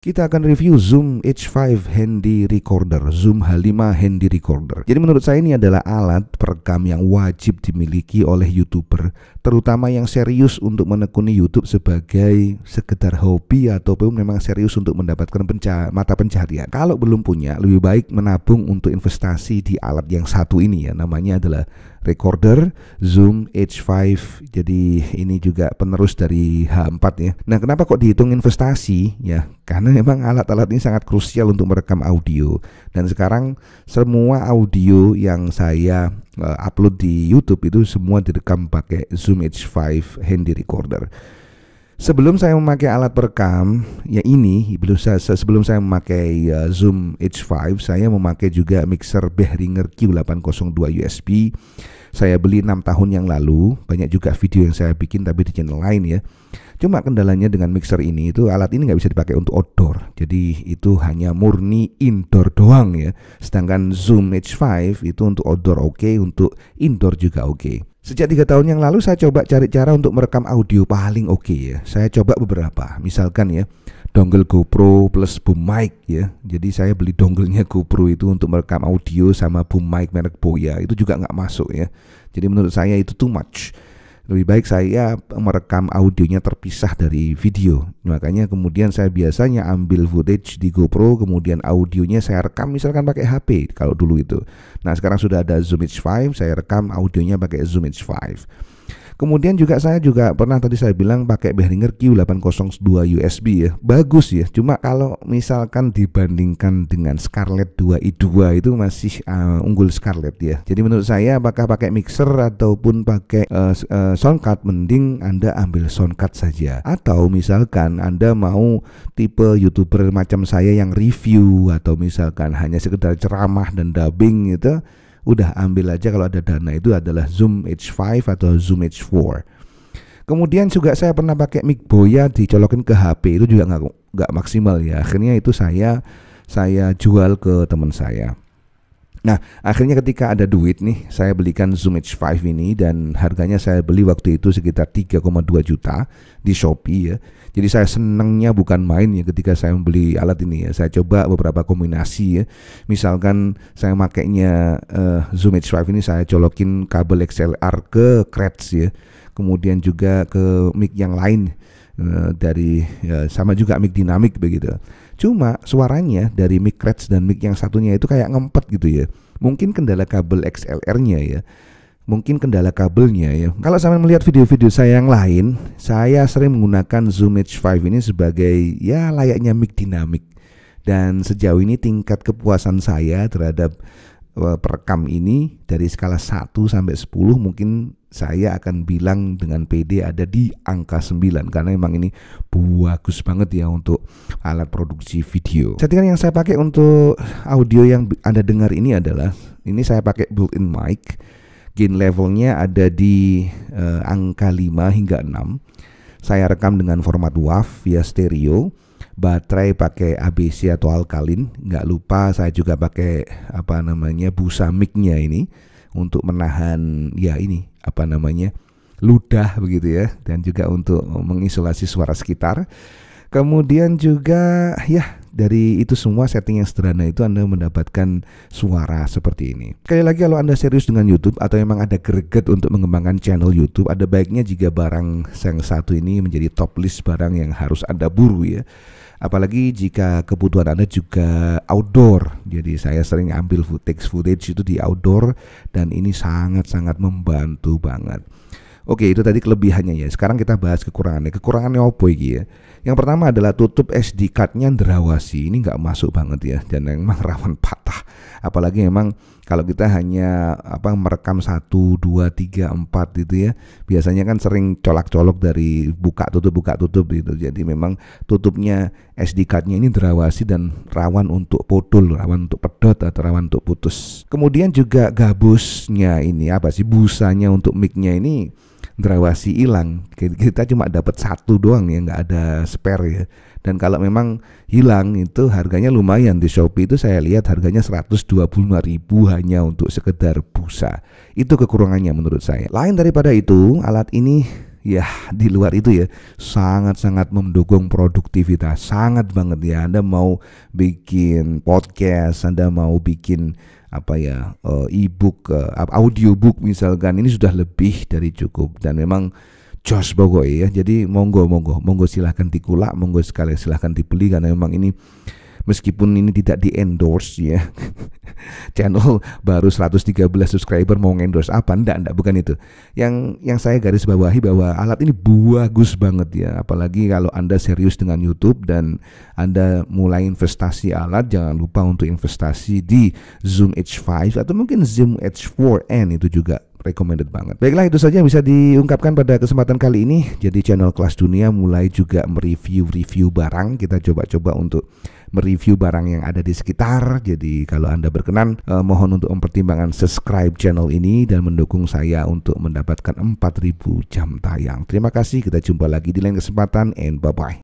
Kita akan review Zoom H5 Handy Recorder, Zoom H5 Handy Recorder. Jadi menurut saya ini adalah alat perekam yang wajib dimiliki oleh YouTuber, terutama yang serius untuk menekuni YouTube sebagai sekedar hobi ataupun memang serius untuk mendapatkan mata pencaharian. Kalau belum punya, lebih baik menabung untuk investasi di alat yang satu ini ya, namanya adalah recorder Zoom H5. Jadi ini juga penerus dari H4 ya. Nah, kenapa kok dihitung investasi ya? Karena memang alat-alat ini sangat krusial untuk merekam audio. Dan sekarang semua audio yang saya upload di YouTube itu semua direkam pakai Zoom H5 Handy Recorder. Sebelum saya memakai alat perekam ya ini, sebelum saya memakai Zoom H5, saya memakai juga mixer Behringer Q802 USB. Saya beli 6 tahun yang lalu. Banyak juga video yang saya bikin tapi di channel lain ya. Cuma kendalanya dengan mixer ini itu alat ini nggak bisa dipakai untuk outdoor. Jadi itu hanya murni indoor doang ya. Sedangkan Zoom H5 itu untuk outdoor oke, untuk indoor juga oke. Sejak 3 tahun yang lalu saya coba cari cara untuk merekam audio paling oke ya. Saya coba beberapa, misalkan ya dongle GoPro plus boom mic ya. Jadi saya beli dongle-nya GoPro itu untuk merekam audio sama boom mic merek Boya, itu juga nggak masuk ya. Jadi menurut saya itu too much. Lebih baik saya merekam audionya terpisah dari video. Makanya kemudian saya biasanya ambil footage di GoPro, kemudian audionya saya rekam misalkan pakai HP kalau dulu itu. Nah sekarang sudah ada Zoom H5, saya rekam audionya pakai Zoom H5. Kemudian juga saya pernah tadi saya bilang pakai Behringer Q802 USB ya. Bagus ya, cuma kalau misalkan dibandingkan dengan Scarlett 2i2 itu masih unggul Scarlett ya. Jadi menurut saya apakah pakai mixer ataupun pakai sound card, mending Anda ambil sound card saja. Atau misalkan Anda mau tipe YouTuber macam saya yang review atau misalkan hanya sekedar ceramah dan dubbing gitu, udah ambil aja kalau ada dana, itu adalah Zoom H5 atau Zoom H4. Kemudian juga saya pernah pakai mic Boya dicolokin ke HP, itu juga nggak maksimal ya. Akhirnya itu saya jual ke teman saya. Nah akhirnya ketika ada duit nih, saya belikan Zoom H5 ini dan harganya saya beli waktu itu sekitar 3,2 juta di Shopee ya. Jadi saya senangnya bukan main ya ketika saya membeli alat ini ya. Saya coba beberapa kombinasi ya. Misalkan saya makainya Zoom H5 ini saya colokin kabel XLR ke creds ya. Kemudian juga ke mic yang lain dari sama juga mic dinamik begitu. Cuma suaranya dari mic creds dan mic yang satunya itu kayak ngempet gitu ya. Mungkin kendala kabel XLR-nya ya. Mungkin kendala kabelnya ya. Kalau saya melihat video-video saya yang lain, saya sering menggunakan Zoom H5 ini sebagai ya layaknya mic dinamik. Dan sejauh ini tingkat kepuasan saya terhadap perekam ini dari skala 1 sampai 10 mungkin saya akan bilang dengan PD ada di angka 9, karena memang ini bagus banget ya untuk alat produksi video. Settingan yang saya pakai untuk audio yang Anda dengar ini adalah, ini saya pakai built-in mic. Gain levelnya ada di angka 5 hingga 6. Saya rekam dengan format WAV via stereo. Baterai pakai ABC atau alkalin. Nggak lupa saya juga pakai busa mic-nya ini untuk menahan ya ini ludah begitu ya, dan juga untuk mengisolasi suara sekitar. Kemudian juga ya dari itu semua setting yang sederhana itu Anda mendapatkan suara seperti ini. Sekali lagi, kalau Anda serius dengan YouTube atau memang ada greget untuk mengembangkan channel YouTube, ada baiknya jika barang yang satu ini menjadi top list barang yang harus Anda buru ya. Apalagi jika kebutuhan Anda juga outdoor. Jadi saya sering ambil footage itu di outdoor dan ini sangat-sangat membantu banget. Oke, itu tadi kelebihannya ya. Sekarang kita bahas kekurangannya. Kekurangannya apa iki ya? Yang pertama adalah tutup SD card-nya ndrawasi. Ini nggak masuk banget ya, dan memang rawan patah. Apalagi memang kalau kita hanya merekam 1, 2, 3, 4 gitu ya. Biasanya kan sering colak-colok dari buka tutup gitu. Jadi memang tutupnya SD card-nya ini ndrawasi dan rawan untuk podol, rawan untuk pedot atau rawan untuk putus. Kemudian juga gabusnya ini busanya untuk mic-nya ini ndrawasi hilang. Kita cuma dapat 1 doang ya, nggak ada spare ya. Dan kalau memang hilang itu harganya lumayan. Di Shopee itu saya lihat harganya 125.000 hanya untuk sekedar busa. Itu kekurangannya menurut saya. Lain daripada itu, alat ini ya di luar itu ya sangat-sangat mendukung produktivitas, sangat banget ya. Anda mau bikin podcast, Anda mau bikin e-book, audiobook misalkan, ini sudah lebih dari cukup dan memang jos pokoknya ya. Jadi monggo silahkan dikulak, monggo sekali silahkan dibeli karena memang ini meskipun ini tidak di endorse ya. Channel baru 113 subscriber mau endorse apa? Enggak, bukan itu. Yang saya garis bawahi bahwa alat ini bagus banget ya. Apalagi kalau Anda serius dengan YouTube dan Anda mulai investasi alat, jangan lupa untuk investasi di Zoom H5 atau mungkin Zoom H4n, itu juga recommended banget. Baiklah, itu saja yang bisa diungkapkan pada kesempatan kali ini. Jadi channel Kelas Dunia mulai juga mereview barang. Kita coba-coba untuk mereview barang yang ada di sekitar. Jadi kalau Anda berkenan, mohon untuk mempertimbangkan subscribe channel ini dan mendukung saya untuk mendapatkan 4.000 jam tayang. Terima kasih, kita jumpa lagi di lain kesempatan and bye-bye.